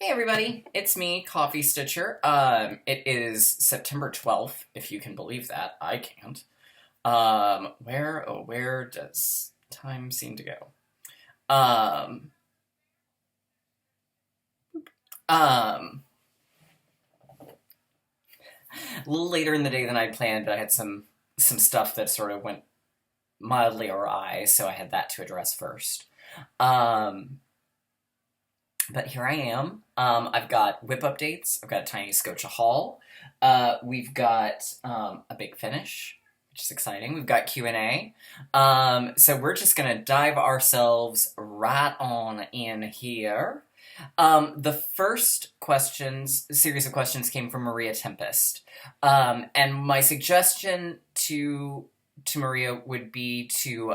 Hey everybody, it's me, Coffee Stitcher. It is September 12th, if you can believe that. I can't. Where does time seem to go? Um, um, a little later in the day than I'd planned, but I had some stuff that sort of went mildly awry, so I had that to address first. Um, but here I am. I've got whip updates. I've got a tiny Scotia haul. We've got a big finish, which is exciting. We've got Q&A. So we're just going to dive ourselves right on in here. The first series of questions came from Maria Tempest. And my suggestion to Maria would be to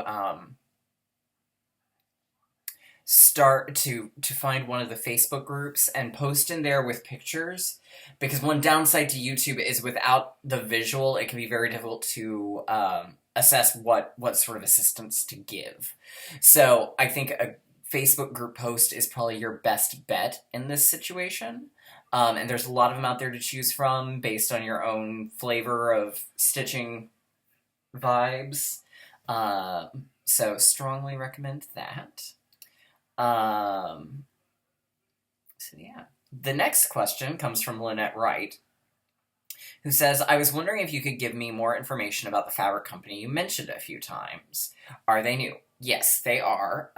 start to find one of the Facebook groups and post in there with pictures, because one downside to YouTube is without the visual, it can be very difficult to assess what sort of assistance to give. So I think a Facebook group post is probably your best bet in this situation. And there's a lot of them out there to choose from based on your own flavor of stitching vibes. So strongly recommend that. So yeah. The next question comes from Lynette Wright, who says, I was wondering if you could give me more information about the fabric company you mentioned a few times. Are they new? Yes, they are.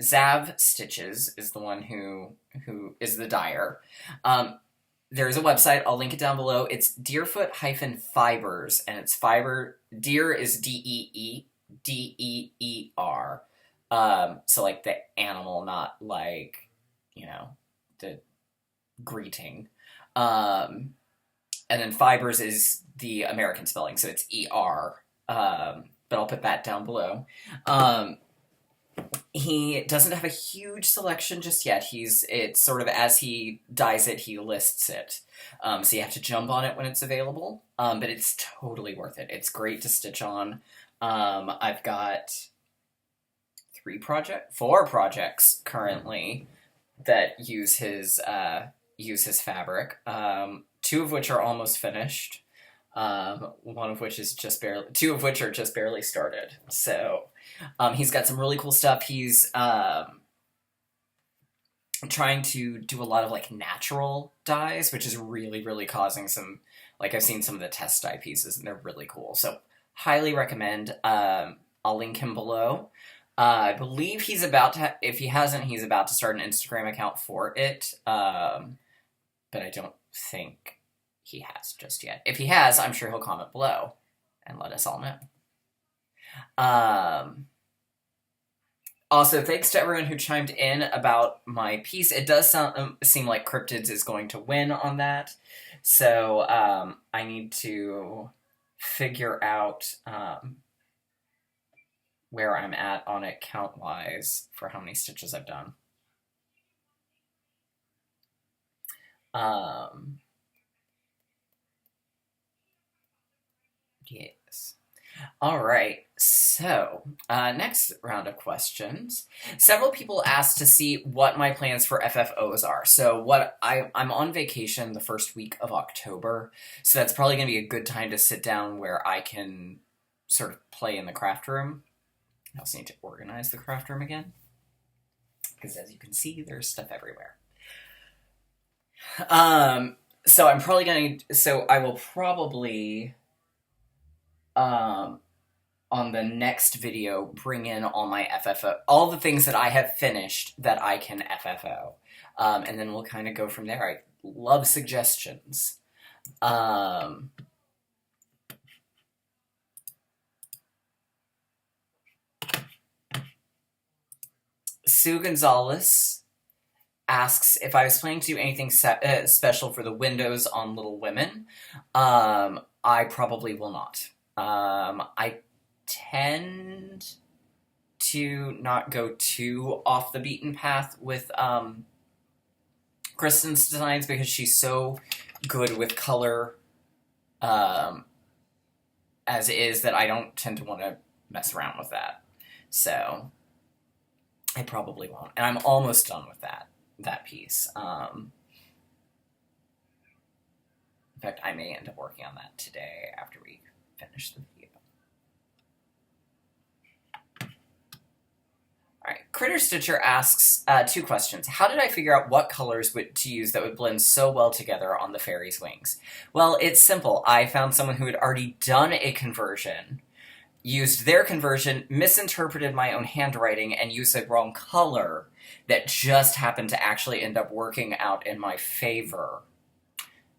Zav Stitches is the one who is the dyer. There's a website, I'll link it down below. It's Deerfoot-Fibers, and it's fiber, deer is Deer. So like the animal, not like, the greeting. And then fibers is the American spelling, so it's ER. But I'll put that down below. He doesn't have a huge selection just yet. It's sort of as he dyes it, he lists it. So you have to jump on it when it's available. But it's totally worth it. It's great to stitch on. I've got 4 projects currently that use his fabric. 2 of which are almost finished. One of which is two of which are just barely started. So, he's got some really cool stuff. He's trying to do a lot of like natural dyes, which is really, really causing some, like I've seen some of the test dye pieces and they're really cool. So highly recommend. I'll link him below. I believe he's about to, if he hasn't, he's about to start an Instagram account for it. But I don't think he has just yet. If he has, I'm sure he'll comment below and let us all know. Also, thanks to everyone who chimed in about my piece. It does seem like Cryptids is going to win on that. So I need to figure out where I'm at on it count-wise for how many stitches I've done. Yes. All right, so next round of questions. Several people asked to see what my plans for FFOs are. So I'm on vacation the first week of October, so that's probably going to be a good time to sit down where I can sort of play in the craft room. I also need to organize the craft room again, because as you can see, there's stuff everywhere. So I'm probably going to, so I will probably, on the next video, bring in all my FFO, all the things that I have finished that I can FFO. And then we'll kind of go from there. I love suggestions. Sue Gonzalez asks if I was planning to do anything special for the windows on Little Women. I probably will not. I tend to not go too off the beaten path with Kristen's designs because she's so good with color as is that I don't tend to want to mess around with that. So I probably won't. And I'm almost done with that. that piece. In fact, I may end up working on that today after we finish the video. All right, Critter Stitcher asks 2 questions. How did I figure out what colors to use that would blend so well together on the fairy's wings? Well, it's simple. I found someone who had already done a conversion, used their conversion, misinterpreted my own handwriting, and used the wrong color that just happened to actually end up working out in my favor.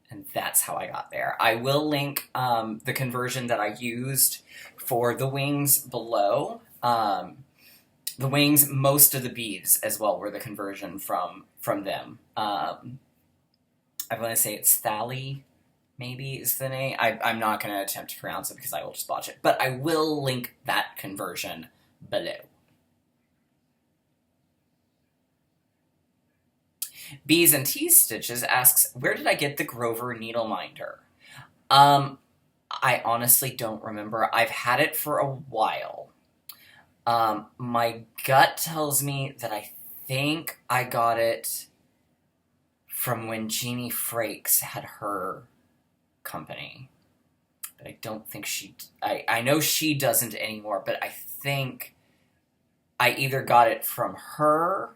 And that's how I got there. I will link the conversion that I used for the wings below. The wings, most of the beads as well were the conversion from them. I want to say it's Thali, maybe is the name. I'm not going to attempt to pronounce it because I will just botch it. But I will link that conversion below. Bees and Tea Stitches asks, where did I get the Grover needle minder? I honestly don't remember. I've had it for a while. My gut tells me that I think I got it from when Jeannie Frakes had her company. But I don't think I know she doesn't anymore, but I think I either got it from her.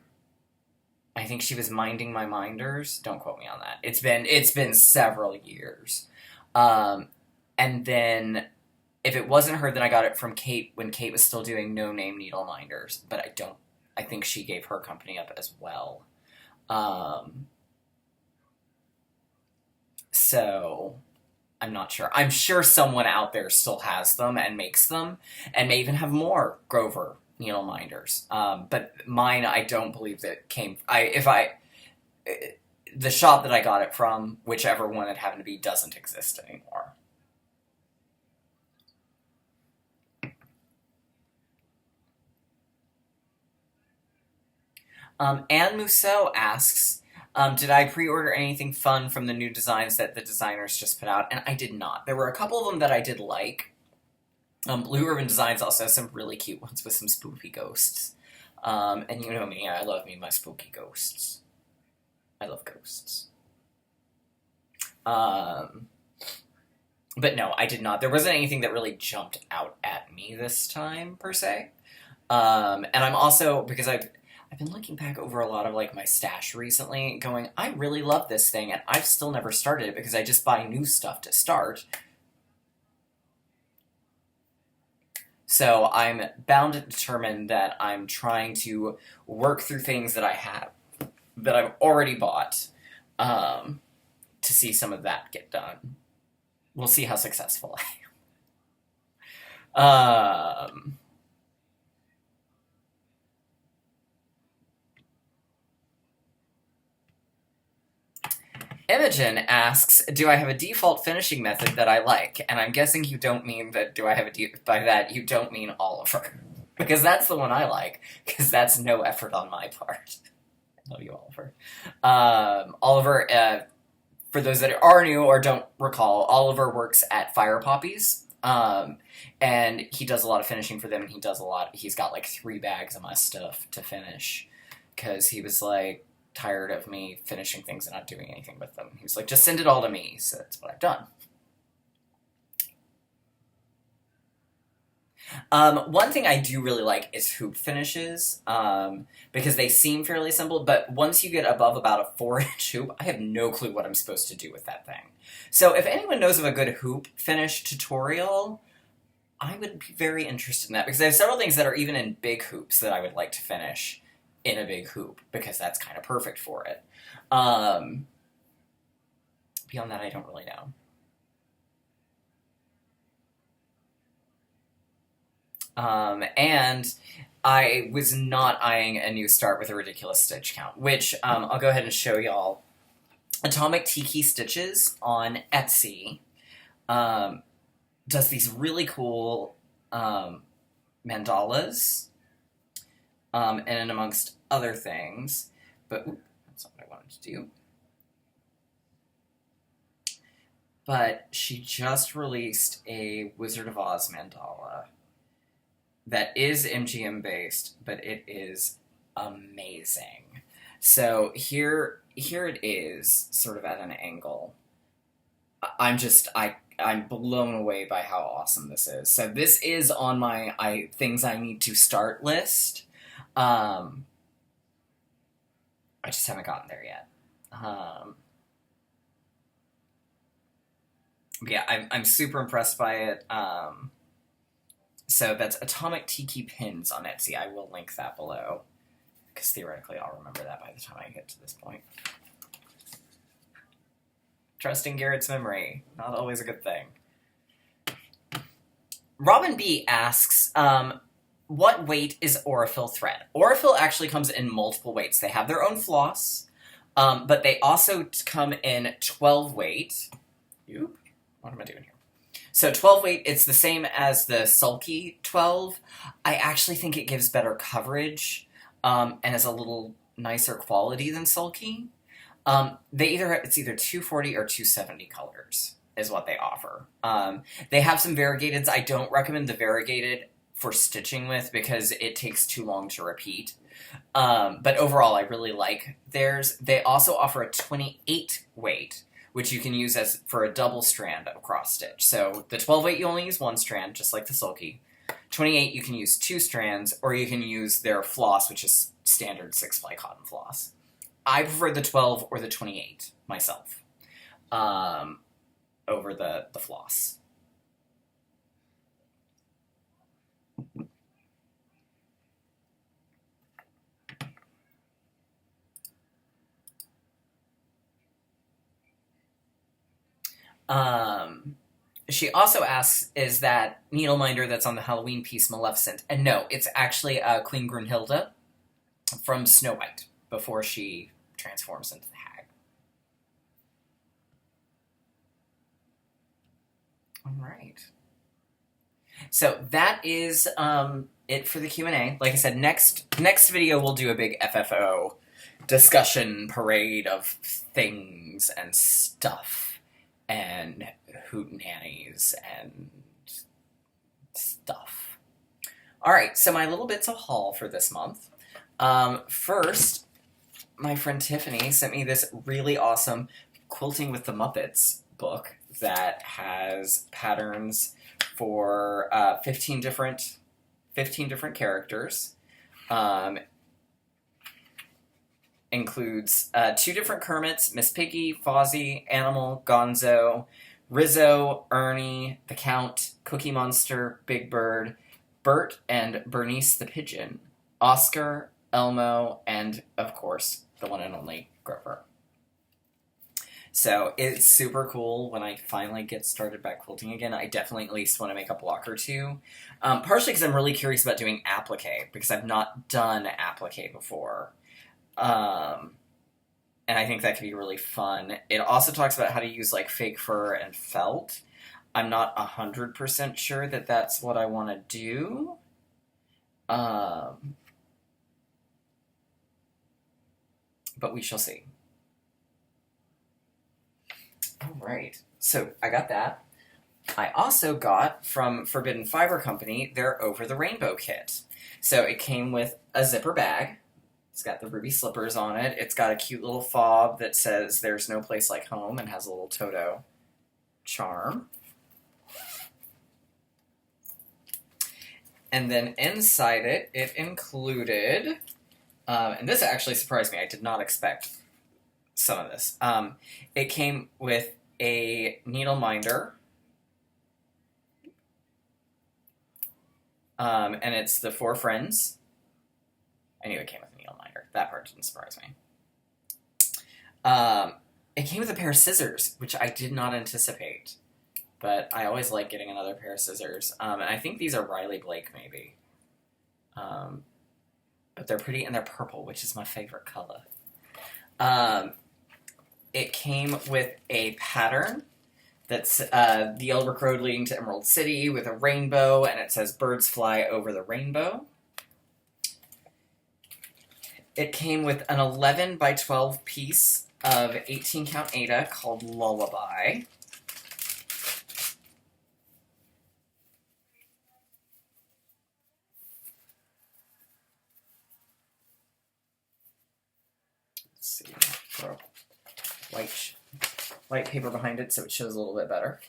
I think she was minding my minders. Don't quote me on that. It's been several years. And then if it wasn't her, then I got it from Kate when Kate was still doing No Name Needle Minders. But I think she gave her company up as well. So I'm not sure. I'm sure someone out there still has them and makes them and may even have more Grover needle minders. But mine, I don't believe that came... the shop that I got it from, whichever one it happened to be, doesn't exist anymore. Anne Mousseau asks, did I pre-order anything fun from the new designs that the designers just put out? And I did not. There were a couple of them that I did like. Blue Ribbon Designs also has some really cute ones with some spooky ghosts. And you know me, I love me my spooky ghosts. I love ghosts. But no, I did not. There wasn't anything that really jumped out at me this time, per se. And I'm also, because I've been looking back over a lot of, like, my stash recently, going, I really love this thing, and I've still never started it, because I just buy new stuff to start. So I'm bound and determined that I'm trying to work through things that I have, that I've already bought, to see some of that get done. We'll see how successful I am. Imogen asks, do I have a default finishing method that I like? And I'm guessing you don't mean that, by that, you don't mean Oliver. Because that's the one I like, because that's no effort on my part. I love you, Oliver. Oliver, for those that are new or don't recall, Oliver works at Fire Poppies, and he does a lot of finishing for them, and he's got like 3 bags of my stuff to finish, because he was like, tired of me finishing things and not doing anything with them. He was like, just send it all to me. So that's what I've done. One thing I do really like is hoop finishes, because they seem fairly simple, but once you get above about a 4-inch hoop, I have no clue what I'm supposed to do with that thing. So if anyone knows of a good hoop finish tutorial, I would be very interested in that, because I have several things that are even in big hoops that I would like to finish in a big hoop, because that's kind of perfect for it. Beyond that, I don't really know. And I was not eyeing a new start with a ridiculous stitch count, which I'll go ahead and show y'all. Atomic Tiki Stitches on Etsy does these really cool mandalas, and amongst other things, but that's not what I wanted to do. But she just released a Wizard of Oz mandala that is MGM based, but it is amazing. So here it is, sort of at an angle. I'm blown away by how awesome this is. So this is on my things I need to start list. I just haven't gotten there yet. Yeah, I'm super impressed by it. So that's AtomicTikiPins on Etsy. I will link that below, because theoretically I'll remember that by the time I get to this point. Trusting Garrett's memory, not always a good thing. Robin B asks, what weight is Orophil thread? Orophil actually comes in multiple weights. They have their own floss, but they also come in 12 weight. Oop, what am I doing here? So 12 weight, it's the same as the Sulky 12. I actually think it gives better coverage, and is a little nicer quality than Sulky. It's either 240 or 270 colors is what they offer. They have some variegateds. I don't recommend the variegated for stitching with because it takes too long to repeat. But overall, I really like theirs. They also offer a 28 weight, which you can use as for a double strand of cross stitch. So the 12 weight, you only use one strand, just like the Sulky. 28, you can use 2 strands, or you can use their floss, which is standard 6-ply cotton floss. I prefer the 12 or the 28 myself, over the floss. She also asks, is that needle minder that's on the Halloween piece Maleficent? And no, it's actually Queen Brunhilde from Snow White, before she transforms into the hag. All right. So that is it for the Q&A. Like I said, next video we'll do a big FFO discussion parade of things and stuff and hootenannies and stuff. All right, so my little bits of haul for this month. First, my friend Tiffany sent me this really awesome Quilting with the Muppets book that has patterns for 15 different characters. Includes 2 different Kermits, Miss Piggy, Fozzie, Animal, Gonzo, Rizzo, Ernie, the Count, Cookie Monster, Big Bird, Bert and Bernice the Pigeon, Oscar, Elmo, and, of course, the one and only Grover. So it's super cool when I finally get started back quilting again. I definitely at least want to make a block or 2. Partially because I'm really curious about doing applique, because I've not done applique before. And I think that could be really fun. It also talks about how to use like fake fur and felt. I'm not 100% sure that that's what I want to do. But we shall see. All right, so I got that. I also got from Forbidden Fiber Company their Over the Rainbow kit. So it came with a zipper bag. It's got the ruby slippers on it. It's got a cute little fob that says "There's no place like home" and has a little Toto charm. And then inside it, it included, and this actually surprised me. I did not expect some of this. It came with a needle minder, and it's the 4 Friends. I knew it came with a needle minder. That part didn't surprise me. It came with a pair of scissors, which I did not anticipate, but I always like getting another pair of scissors. And I think these are Riley Blake, maybe. But they're pretty, and they're purple, which is my favorite color. It came with a pattern that's the Yellowbrook Road leading to Emerald City with a rainbow, and it says "Birds fly over the rainbow." It came with an 11 by 12 piece of 18 count Aida called Lullaby. white paper behind it so it shows a little bit better.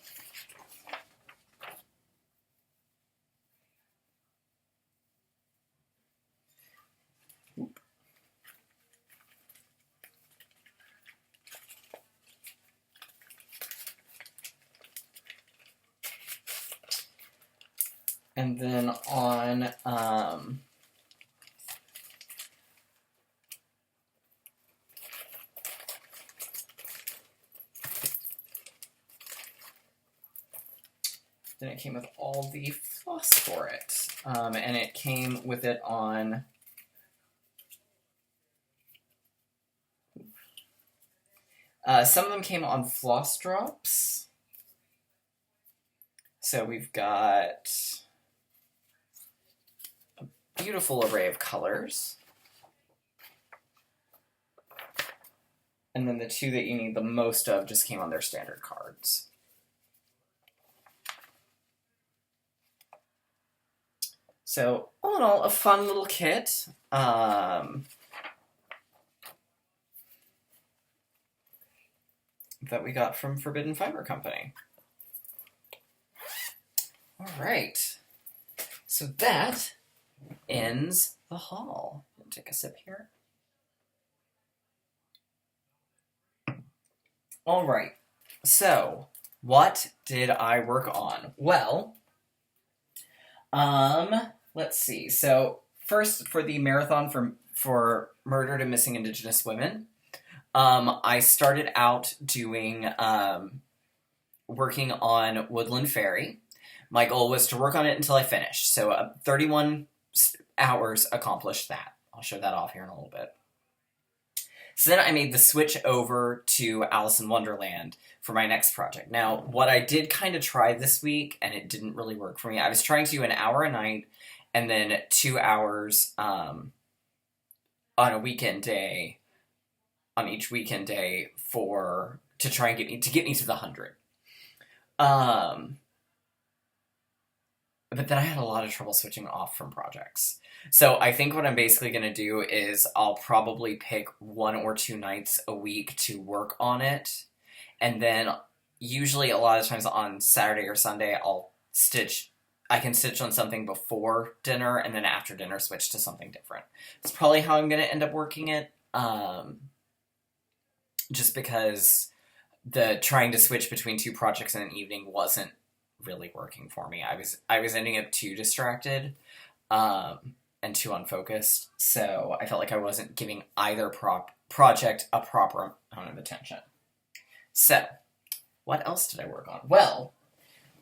And then on then it came with all the floss for it. And it came with it on some of them came on floss drops. So we've got a beautiful array of colors. And then the two that you need the most of just came on their standard cards. So, all in all, a fun little kit. That we got from Forbidden Fiber Company. All right. So that ends the haul. I'll take a sip here. All right. So, what did I work on? Well, let's see. So, first, for the marathon for murdered and missing Indigenous women, I started out doing, working on Woodland Fairy. My goal was to work on it until I finished. So 31 hours accomplished that. I'll show that off here in a little bit. So then I made the switch over to Alice in Wonderland for my next project. Now, what I did kind of try this week, and it didn't really work for me, I was trying to do an hour a night and then 2 hours on a weekend day, on each weekend day to try and get me to the 100. But then I had a lot of trouble switching off from projects. So I think what I'm basically going to do is I'll probably pick 1 or 2 nights a week to work on it. And then usually a lot of times on Saturday or Sunday, I can stitch on something before dinner and then after dinner switch to something different. It's probably how I'm going to end up working it. Just because the trying to switch between 2 projects in an evening wasn't really working for me. I was ending up too distracted and too unfocused, so I felt like I wasn't giving either project a proper amount of attention. So, what else did I work on? Well,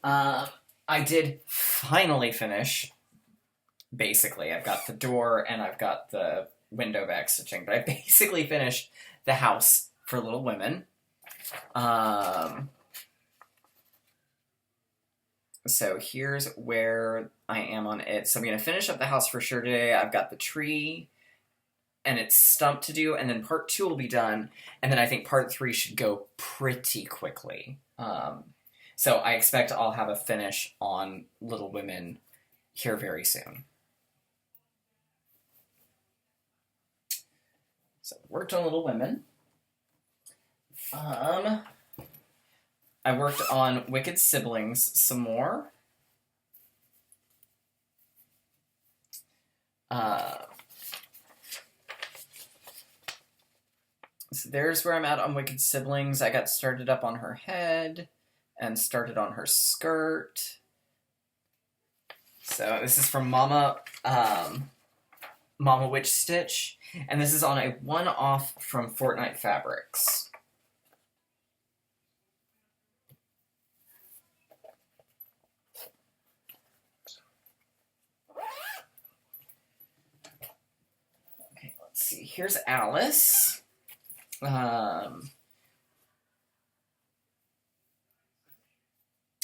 I did finally finish, basically. I've got the door and I've got the window back stitching, but I basically finished the house for Little Women. So here's where I am on it. So I'm going to finish up the house for sure today. I've got the tree and its stump to do, and then part 2 will be done, and then I think part 3 should go pretty quickly. So I expect I'll have a finish on Little Women here very soon. So worked on Little Women. I worked on Wicked Siblings some more. So there's where I'm at on Wicked Siblings. I got started up on her head and started on her skirt. So this is from Mama Witch Stitch, and this is on a one-off from Fortnite Fabrics. Okay, let's see. Here's Alice.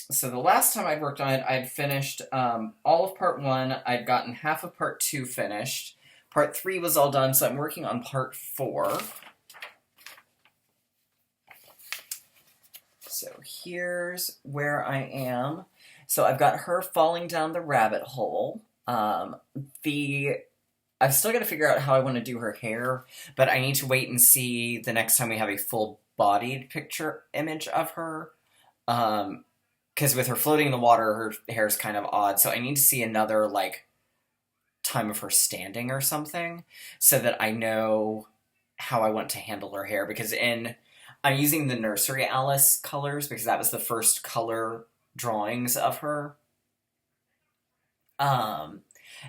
So the last time I worked on it, I'd finished all of part 1. I'd gotten half of part 2 finished. Part 3 was all done, so I'm working on part 4. So here's where I am. So I've got her falling down the rabbit hole. I've still got to figure out how I want to do her hair, but I need to wait and see the next time we have a full bodied picture image of her. Because with her floating in the water, her hair is kind of odd. So I need to see another, like, time of her standing or something so that I know how I want to handle her hair. Because I'm using the Nursery Alice colors because that was the first color drawings of her. And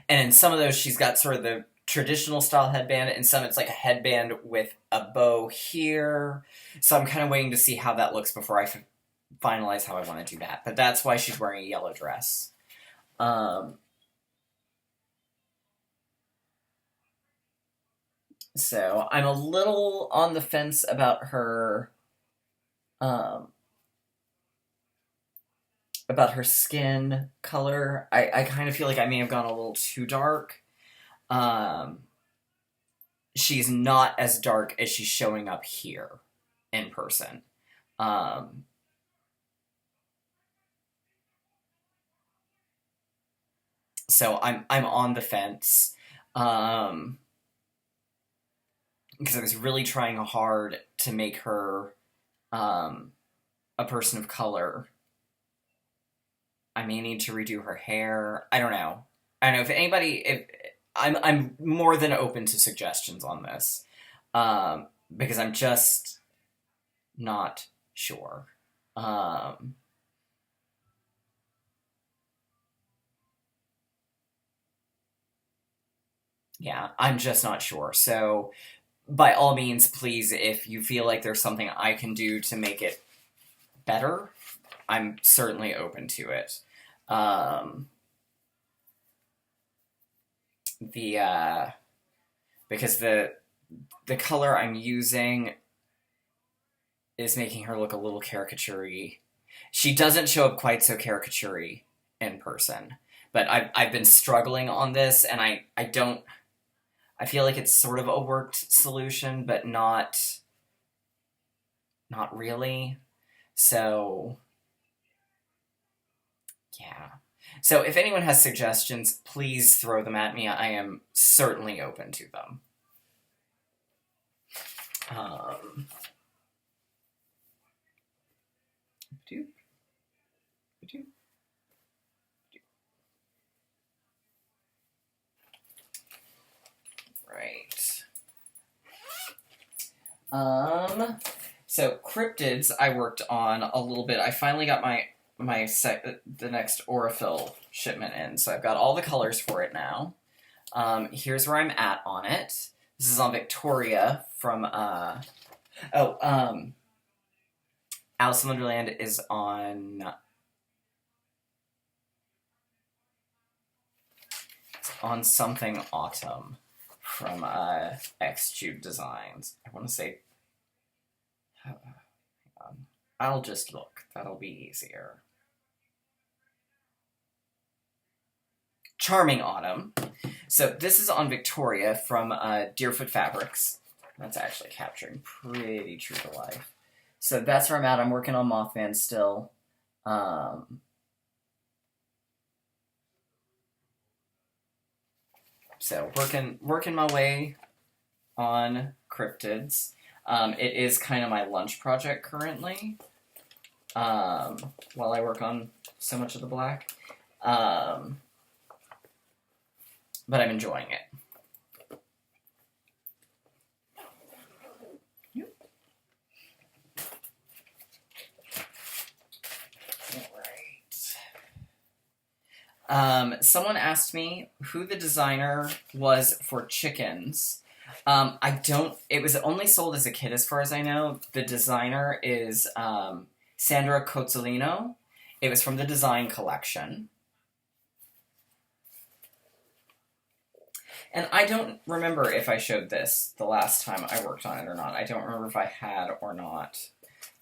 in some of those, she's got sort of the traditional style headband, and some it's like a headband with a bow here. So I'm kind of waiting to see how that looks before I finalize how I want to do that. But that's why she's wearing a yellow dress. So I'm a little on the fence about her skin color. I kind of feel like I may have gone a little too dark. She's not as dark as she's showing up here in person. So I'm on the fence. Because I was really trying hard to make her a person of color. I may need to redo her hair. I don't know. If anybody, I'm more than open to suggestions on this, because I'm just not sure. Yeah, I'm just not sure. So, by all means, please, if you feel like there's something I can do to make it better, I'm certainly open to it. Because the color I'm using is making her look a little caricature-y. She doesn't show up quite so caricature-y in person, but I've been struggling on this, and I feel like it's sort of a worked solution, but not really. So, yeah. So if anyone has suggestions, please throw them at me. I am certainly open to them. Right. So Cryptids I worked on a little bit. I finally got the next Orophil shipment in, so I've got all the colors for it now. Here's where I'm at on it. This is on Victoria from Alice in Wonderland is on something autumn from X-Tube Designs. I want to say, hang on. I'll just look. That'll be easier. Charming Autumn. So this is on Victoria from Deerfoot Fabrics. That's actually capturing pretty true to life. So that's where I'm at. I'm working on Mothman still. So working my way on Cryptids. It is kind of my lunch project currently, while I work on so much of the black. But I'm enjoying it. Someone asked me who the designer was for chickens. It was only sold as a kit as far as I know. The designer is Sandra Cozzolino. It was from the design collection. And I don't remember if I showed this the last time I worked on it or not. I don't remember if I had or not.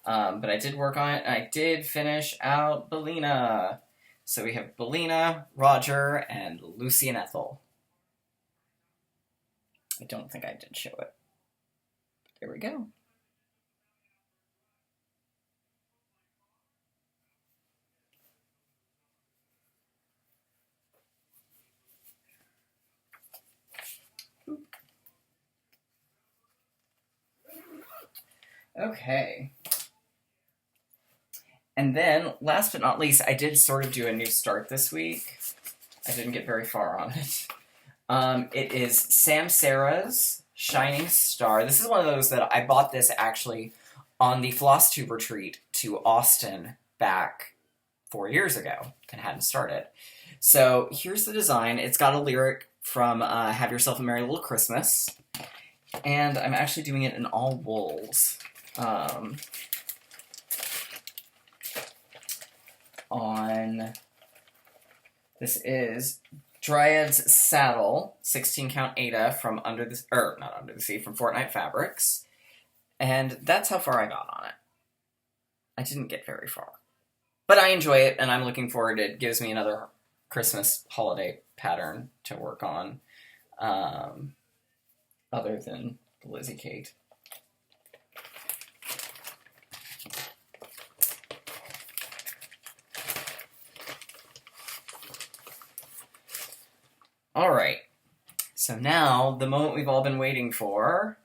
But I did work on it, and I did finish out Bellina. So we have Bellina, Roger, and Lucy and Ethel. I don't think I did show it. There we go. Okay. And then, last but not least, I did sort of do a new start this week. I didn't get very far on it. It is SamSarah's Shining Star. This is one of those that I bought this actually on the Floss Tube retreat to Austin back 4 years ago and hadn't started. So here's the design. It's got a lyric from Have Yourself a Merry Little Christmas. And I'm actually doing it in all wools. This is Dryad's Saddle, 16 count Ada from from Fortnite Fabrics. And that's how far I got on it. I didn't get very far. But I enjoy it, and I'm looking forward. It gives me another Christmas holiday pattern to work on, other than the Lizzie Kate. All right, so now the moment we've all been waiting for.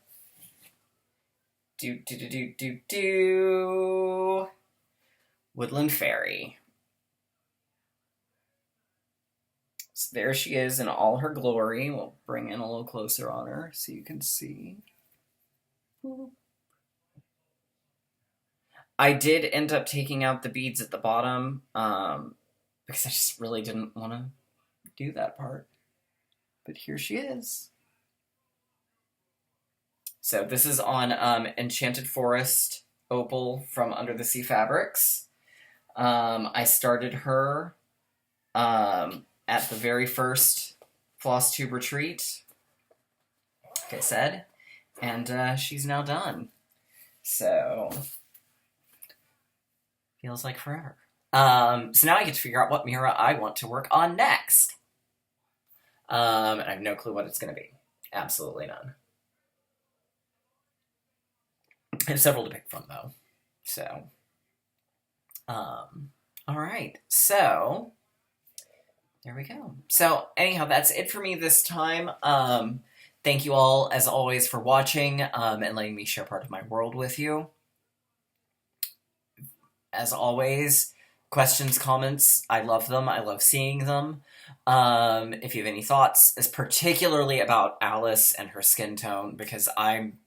Woodland Fairy. So there she is in all her glory. We'll bring in a little closer on her so you can see. I did end up taking out the beads at the bottom because I just really didn't want to do that part. But here she is. So this is on Enchanted Forest Opal from Under the Sea Fabrics. I started her at the very first Floss Tube retreat, like I said, and she's now done. So, feels like forever. So now I get to figure out what mirror I want to work on next. And I have no clue what it's going to be. Absolutely none. I have several to pick from, though. So, all right. So, there we go. So, anyhow, that's it for me this time. Thank you all, as always, for watching and letting me share part of my world with you. As always, questions, comments, I love them. I love seeing them. If you have any thoughts, particularly about Alice and her skin tone, because I'm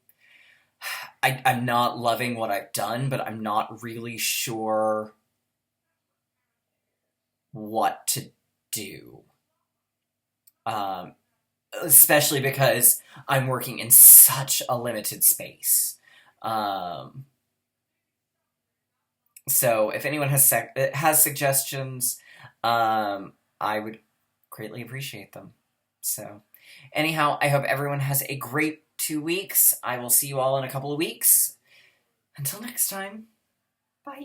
not loving what I've done, but I'm not really sure what to do. Especially because I'm working in such a limited space. So if anyone has suggestions, I would greatly appreciate them. So anyhow, I hope everyone has a great 2 weeks. I will see you all in a couple of weeks. Until next time, bye.